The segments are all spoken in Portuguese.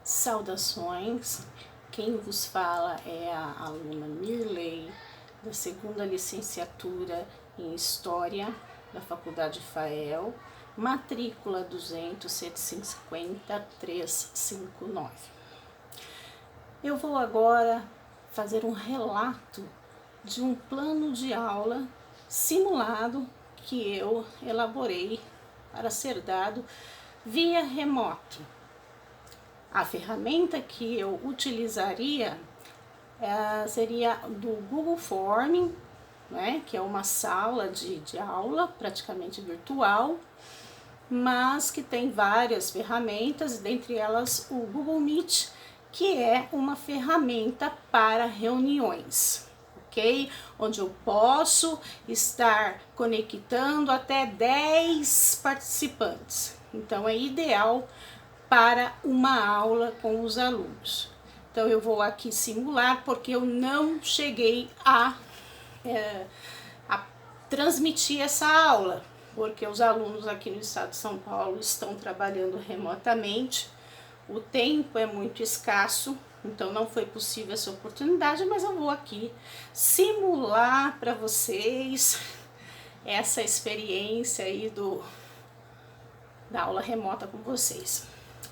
Saudações, quem vos fala é a aluna Mirley, da segunda licenciatura em História da Faculdade FAEL, matrícula 200-750-359. Eu vou agora fazer um relato de um plano de aula simulado que eu elaborei para ser dado via remoto. A ferramenta que eu utilizaria seria do Google Form, né, que é uma sala de aula praticamente virtual, mas que tem várias ferramentas, dentre elas o Google Meet, que é uma ferramenta para reuniões, ok? Onde eu posso estar conectando até 10 participantes. Então é ideal para uma aula com os alunos. Então eu vou aqui simular porque eu não cheguei a transmitir essa aula, porque os alunos aqui no estado de São Paulo estão trabalhando remotamente, o tempo é muito escasso, então não foi possível essa oportunidade, mas eu vou aqui simular para vocês essa experiência aí da aula remota com vocês.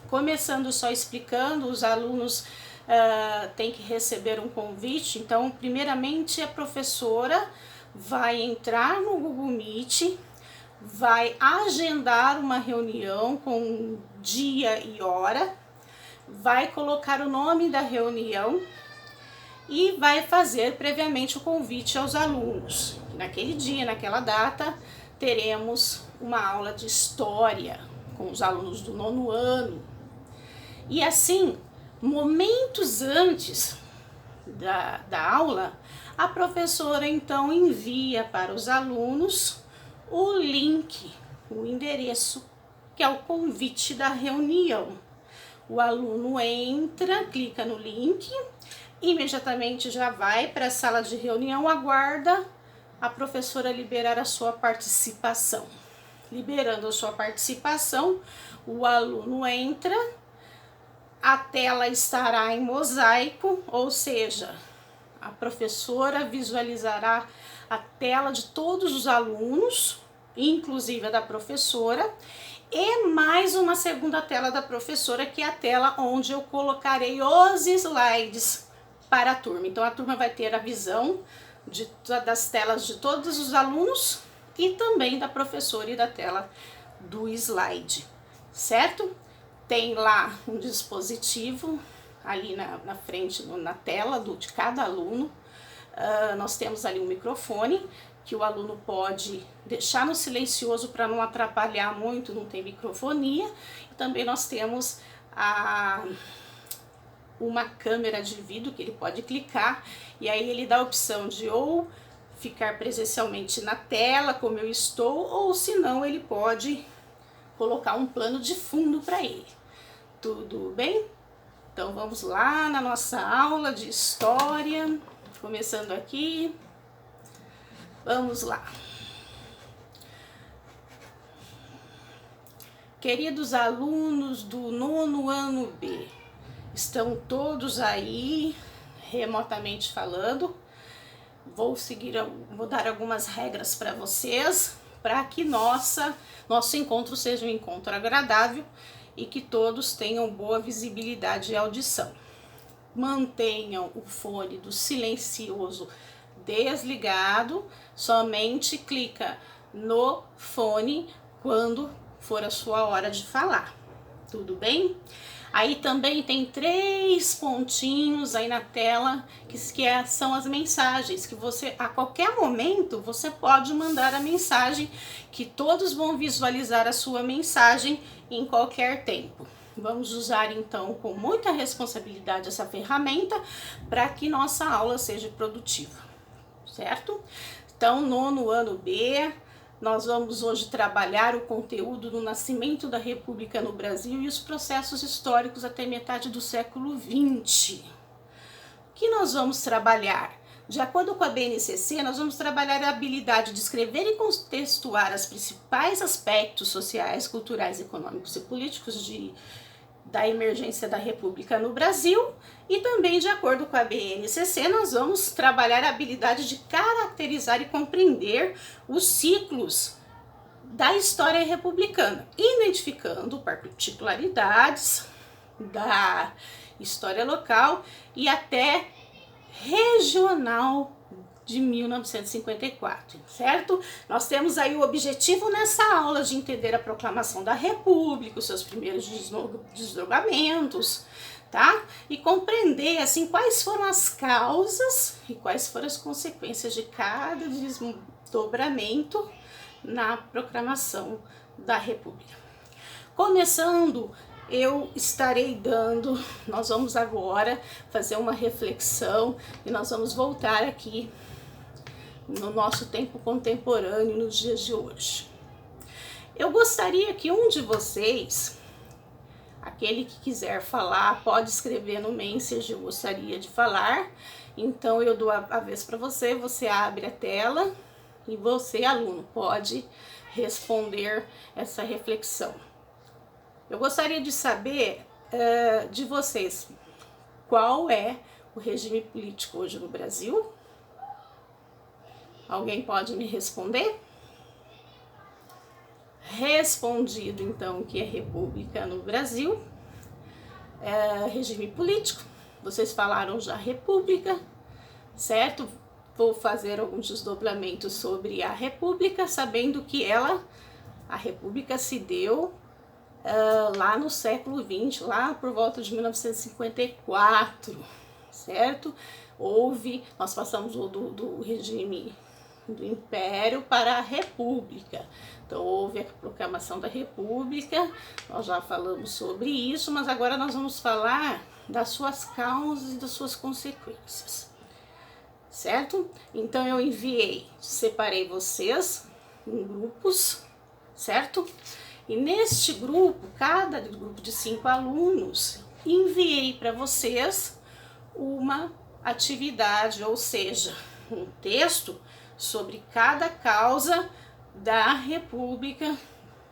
Começando só explicando, os alunos têm que receber um convite, então primeiramente a professora vai entrar no Google Meet, vai agendar uma reunião com dia e hora, vai colocar o nome da reunião e vai fazer previamente o convite aos alunos. Naquele dia, naquela data, teremos uma aula de história com os alunos do 9º ano. E assim, momentos antes da aula, a professora então envia para os alunos o link, o endereço, que é o convite da reunião. O aluno entra, clica no link, imediatamente já vai para a sala de reunião, aguarda a professora liberar a sua participação. Liberando a sua participação, o aluno entra, a tela estará em mosaico, ou seja, a professora visualizará a tela de todos os alunos, inclusive a da professora, e mais uma segunda tela da professora, que é a tela onde eu colocarei os slides para a turma. Então a turma vai ter a visão das telas de todos os alunos e também da professora e da tela do slide, certo? Tem lá um dispositivo ali na frente, na tela de cada aluno. Nós temos ali um microfone que o aluno pode deixar no silencioso para não atrapalhar muito, não tem microfonia. E também nós temos uma câmera de vídeo que ele pode clicar e aí ele dá a opção de ou ficar presencialmente na tela como eu estou, ou se não ele pode colocar um plano de fundo para ele. Tudo bem? Então vamos lá na nossa aula de história, começando aqui. Vamos lá. Queridos alunos do 9º ano B, estão todos aí remotamente falando. Vou dar algumas regras para vocês, para que nosso encontro seja um encontro agradável e que todos tenham boa visibilidade e audição. Mantenham o fone do silencioso desligado, somente clica no fone quando for a sua hora de falar, tudo bem? Aí também tem 3 pontinhos aí na tela são as mensagens que você, a qualquer momento, você pode mandar a mensagem, que todos vão visualizar a sua mensagem em qualquer tempo. Vamos usar então com muita responsabilidade essa ferramenta para que nossa aula seja produtiva, certo? Então, 9º ano B, nós vamos hoje trabalhar o conteúdo do nascimento da República no Brasil e os processos históricos até metade do século XX. O que nós vamos trabalhar? De acordo com a BNCC, nós vamos trabalhar a habilidade de escrever e contextuar os principais aspectos sociais, culturais, econômicos e políticos da emergência da República no Brasil, e também, de acordo com a BNCC, nós vamos trabalhar a habilidade de caracterizar e compreender os ciclos da história republicana, identificando particularidades da história local e até regional de 1954, certo? Nós temos aí o objetivo nessa aula de entender a proclamação da República, os seus primeiros desdobramentos, tá? E compreender, assim, quais foram as causas e quais foram as consequências de cada desdobramento na proclamação da República. Começando, eu estarei nós vamos agora fazer uma reflexão e nós vamos voltar aqui no nosso tempo contemporâneo, nos dias de hoje. Eu gostaria que um de vocês, aquele que quiser falar, pode escrever no Messenger, eu gostaria de falar. Então eu dou a vez para você, você abre a tela e você, aluno, pode responder essa reflexão. Eu gostaria de saber de vocês qual é o regime político hoje no Brasil. Alguém pode me responder? Respondido, então, que é República no Brasil, regime político. Vocês falaram já República, certo? Vou fazer alguns desdobramentos sobre a República, sabendo que a República se deu lá no século XX, lá por volta de 1954, certo? Nós passamos do regime do Império para a República. Então houve a proclamação da República, nós já falamos sobre isso, mas agora nós vamos falar das suas causas e das suas consequências, certo? Então eu separei vocês em grupos, certo? E neste grupo, cada grupo de 5 alunos, enviei para vocês uma atividade, ou seja, um texto sobre cada causa da República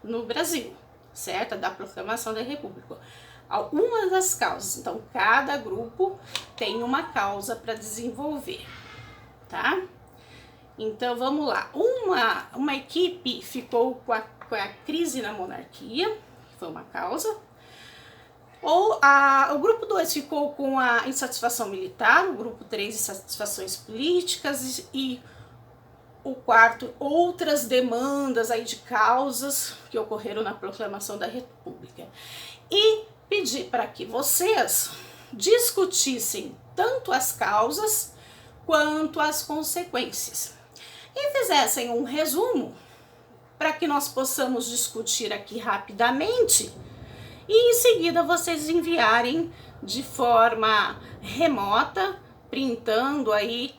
no Brasil, certo? Da proclamação da República. Algumas das causas, então cada grupo tem uma causa para desenvolver, tá? Então vamos lá. Uma equipe ficou com a crise na monarquia, que foi uma causa. O grupo 2 ficou com a insatisfação militar, o grupo 3 insatisfações políticas e o quarto, outras demandas aí de causas que ocorreram na proclamação da República. E pedi para que vocês discutissem tanto as causas quanto as consequências e fizessem um resumo para que nós possamos discutir aqui rapidamente e em seguida vocês enviarem de forma remota, printando aí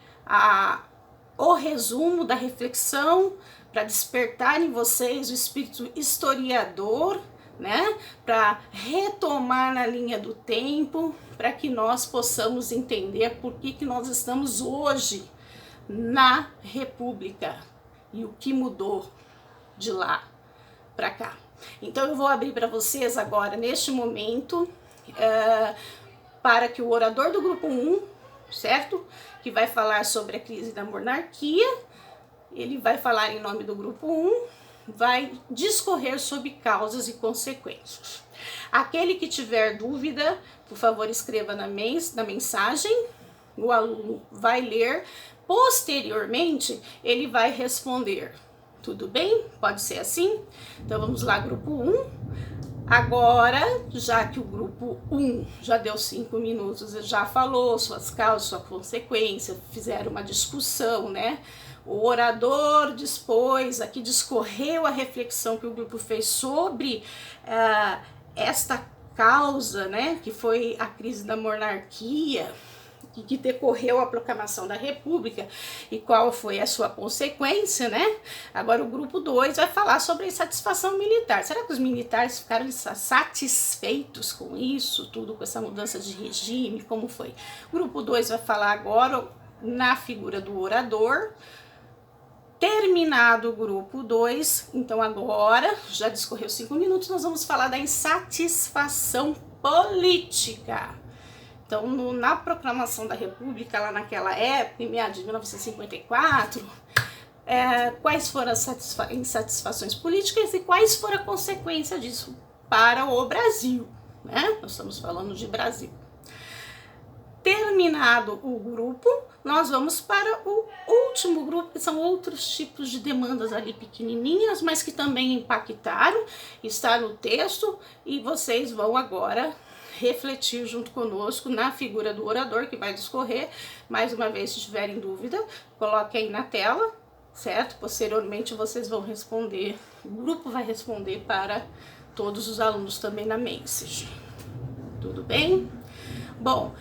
o resumo da reflexão para despertar em vocês o espírito historiador, né? Para retomar na linha do tempo, para que nós possamos entender por que nós estamos hoje na República e o que mudou de lá para cá. Então eu vou abrir para vocês agora, neste momento, para que o orador do grupo 1, certo? Que vai falar sobre a crise da monarquia, ele vai falar em nome do grupo 1, vai discorrer sobre causas e consequências. Aquele que tiver dúvida, por favor, escreva na mensagem, o aluno vai ler, posteriormente ele vai responder. Tudo bem? Pode ser assim? Então vamos lá, grupo 1. Agora, já que o grupo 1 já deu 5 minutos, já falou suas causas, sua consequência, fizeram uma discussão, né? O orador aqui discorreu a reflexão que o grupo fez sobre esta causa, né? Que foi a crise da monarquia, que decorreu a proclamação da República e qual foi a sua consequência, né? Agora o grupo 2 vai falar sobre a insatisfação militar. Será que os militares ficaram satisfeitos com isso, tudo, com essa mudança de regime, como foi? O grupo 2 vai falar agora na figura do orador. Terminado o grupo 2, então agora, já discorreu 5 minutos, nós vamos falar da insatisfação política. Então, na proclamação da República, lá naquela época, em meados de 1954, quais foram as insatisfações políticas e quais foram a consequência disso para o Brasil, né? Nós estamos falando de Brasil. Terminado o grupo, nós vamos para o último grupo, que são outros tipos de demandas ali pequenininhas, mas que também impactaram, está no texto, e vocês vão agora refletir junto conosco na figura do orador que vai discorrer. Mais uma vez, se tiverem dúvida, coloque aí na tela, certo? Posteriormente vocês vão responder, o grupo vai responder para todos os alunos também na message. Tudo bem? Bom,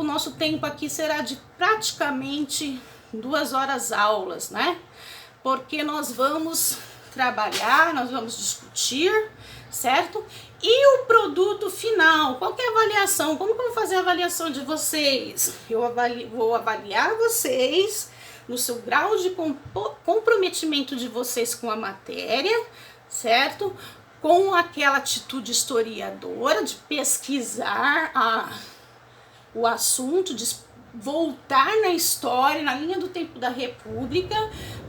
nosso tempo aqui será de praticamente 2 horas aulas, né? Porque nós vamos trabalhar, nós vamos discutir, certo? E o produto final, qual que é a avaliação? Como que eu vou fazer a avaliação de vocês? Eu vou avaliar vocês no seu grau de comprometimento de vocês com a matéria, certo? Com aquela atitude historiadora de pesquisar o assunto, de voltar na história, na linha do tempo da República,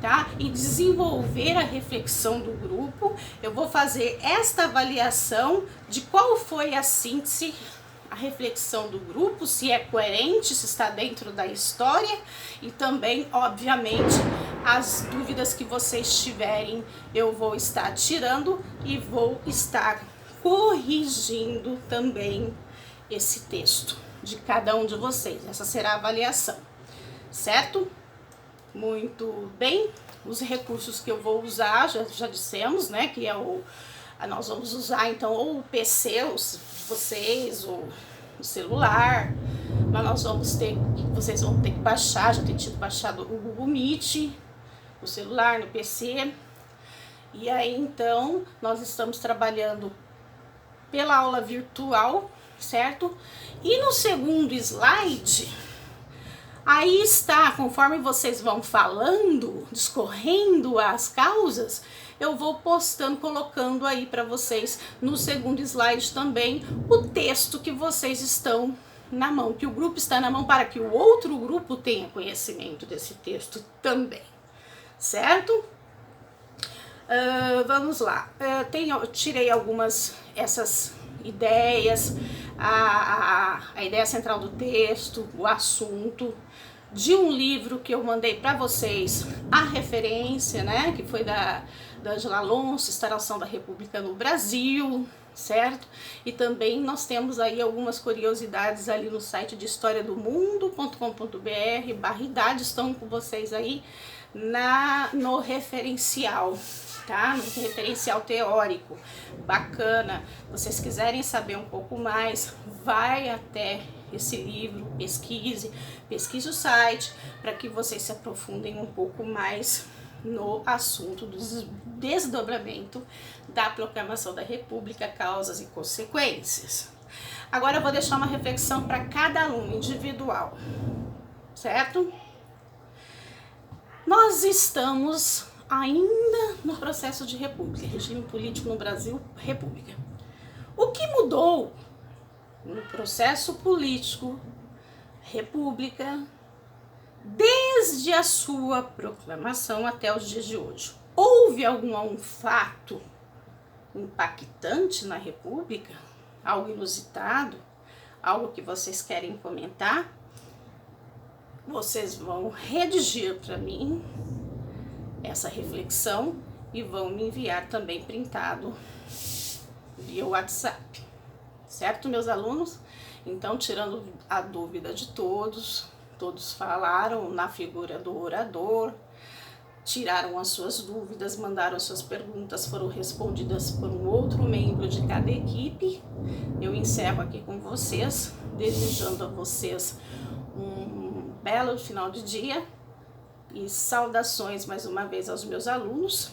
tá? E desenvolver a reflexão do grupo. Eu vou fazer esta avaliação de qual foi a síntese, a reflexão do grupo, se é coerente, se está dentro da história, e também, obviamente, as dúvidas que vocês tiverem, eu vou estar tirando e vou estar corrigindo também esse texto de cada um de vocês. Essa será a avaliação, certo? Muito bem. Os recursos que eu vou usar, já dissemos, né, que nós vamos usar então ou o PC, vocês, ou o celular, mas vocês vão ter que baixar, já tem tido baixado o Google Meet, no celular, no PC. E aí então nós estamos trabalhando pela aula virtual, certo? E no segundo slide, aí está, conforme vocês vão falando, discorrendo as causas, eu vou postando, colocando aí para vocês no segundo slide também o texto que vocês estão na mão, que o grupo está na mão, para que o outro grupo tenha conhecimento desse texto também, certo? Vamos lá, eu tirei essas ideias, a ideia central do texto, o assunto, de um livro que eu mandei para vocês, a referência, né, que foi da Angela Alonso, Instalação da República no Brasil, certo? E também nós temos aí algumas curiosidades ali no site de historiadomundo.com.br/idade, estão com vocês aí no referencial, tá? No referencial teórico, bacana. Vocês quiserem saber um pouco mais, vai até esse livro, pesquise o site, para que vocês se aprofundem um pouco mais no assunto do desdobramento da proclamação da República, causas e consequências. Agora eu vou deixar uma reflexão para cada aluno individual, certo? Nós estamos ainda no processo de república, regime político no Brasil, república. O que mudou no processo político, república, desde a sua proclamação até os dias de hoje? Houve algum fato impactante na república? Algo inusitado? Algo que vocês querem comentar? Vocês vão redigir para mim essa reflexão e vão me enviar também printado via WhatsApp, certo, meus alunos? Então, tirando a dúvida de todos falaram na figura do orador, tiraram as suas dúvidas, mandaram as suas perguntas, foram respondidas por um outro membro de cada equipe. Eu encerro aqui com vocês, desejando a vocês um belo final de dia e saudações mais uma vez aos meus alunos.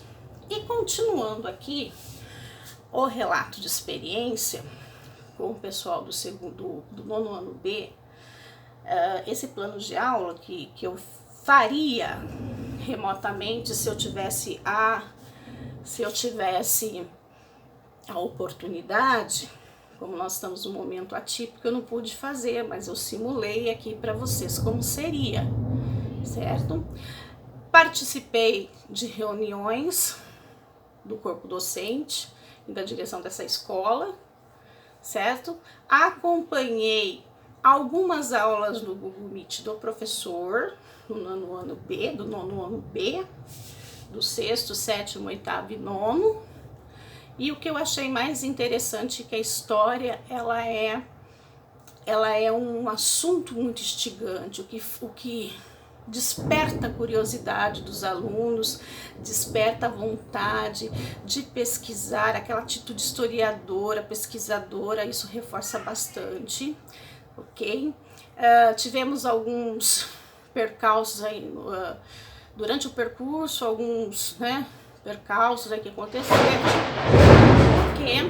E continuando aqui o relato de experiência com o pessoal do nono ano B, esse plano de aula que eu faria remotamente se eu tivesse a oportunidade, Como nós estamos num momento atípico, eu não pude fazer, mas eu simulei aqui para vocês como seria, certo? Participei de reuniões do corpo docente e da direção dessa escola, certo? Acompanhei algumas aulas do Google Meet do professor, do nono ano B, do sexto, sétimo, oitavo e nono. E o que eu achei mais interessante é que a história, ela é um assunto muito instigante, o que desperta a curiosidade dos alunos, desperta a vontade de pesquisar, aquela atitude historiadora, pesquisadora, isso reforça bastante, ok? Tivemos alguns percalços aí durante o percurso, alguns, né, percalços aí que aconteceram, porque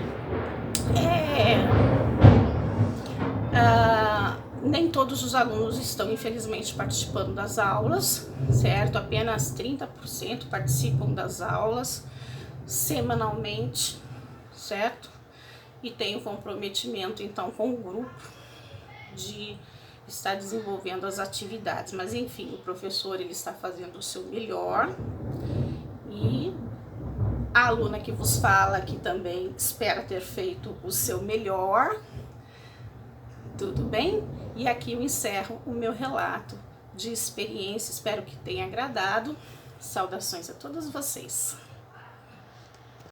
nem todos os alunos estão, infelizmente, participando das aulas, certo? Apenas 30% participam das aulas semanalmente, certo? E tem o comprometimento, então, com o grupo de estar desenvolvendo as atividades. Mas, enfim, o professor, ele está fazendo o seu melhor e a aluna que vos fala aqui também espera ter feito o seu melhor. Tudo bem? E aqui eu encerro o meu relato de experiência, espero que tenha agradado. Saudações a todos vocês.